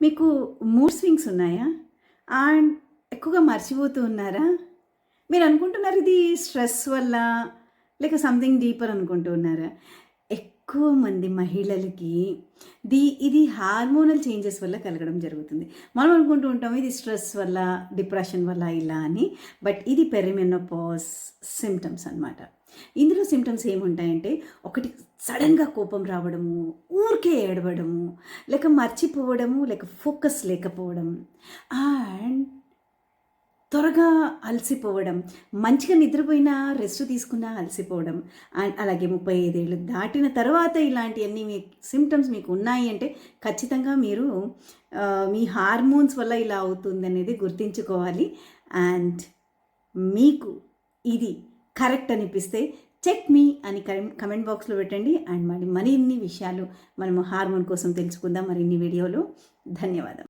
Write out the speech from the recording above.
మీకు mood swings ఉన్నాయా? And ఎక్కువగా మర్చిపోతూ ఉన్నారా? మీరు అనుకుంటున్నారు ఇది స్ట్రెస్ వల్ల, లేక సంథింగ్ డీపర్ అనుకుంటూ ఉన్నారా? ఎక్కువ మంది మహిళలకి ఇది హార్మోనల్ చేంజెస్ వల్ల కలగడం జరుగుతుంది. మనం అనుకుంటూ ఉంటాం ఇది స్ట్రెస్ వల్ల, డిప్రెషన్ వల్ల ఇలా అని. బట్ ఇది పెరిమెనోపాజ్ సింప్టమ్స్ అనమాట. ఇందులో సింప్టమ్స్ ఏముంటాయంటే, ఒకటి సడన్‌గా కోపం రావడము, ఊరికే ఏడవడము, లేక మర్చిపోవడము, లేక ఫోకస్ లేకపోవడం, అండ్ త్వరగా అలసిపోవడం, మంచిగా నిద్రపోయినా, రెస్ట్ తీసుకున్నా అలసిపోవడం. అండ్ అలాగే 35 ఏళ్ళు దాటిన తర్వాత ఇలాంటియన్నీ సింప్టమ్స్ మీకు ఉన్నాయి అంటే ఖచ్చితంగా మీరు మీ హార్మోన్స్ వల్ల ఇలా అవుతుందనేది గుర్తించుకోవాలి. అండ్ మీకు ఇది కరెక్ట్ అనిపిస్తే చెక్ మీ అని కమెంట్ బాక్స్లో పెట్టండి. అండ్ మరిన్ని విషయాలు మనము హార్మోన్ కోసం తెలుసుకుందాం మరిన్ని వీడియోలో. ధన్యవాదాలు.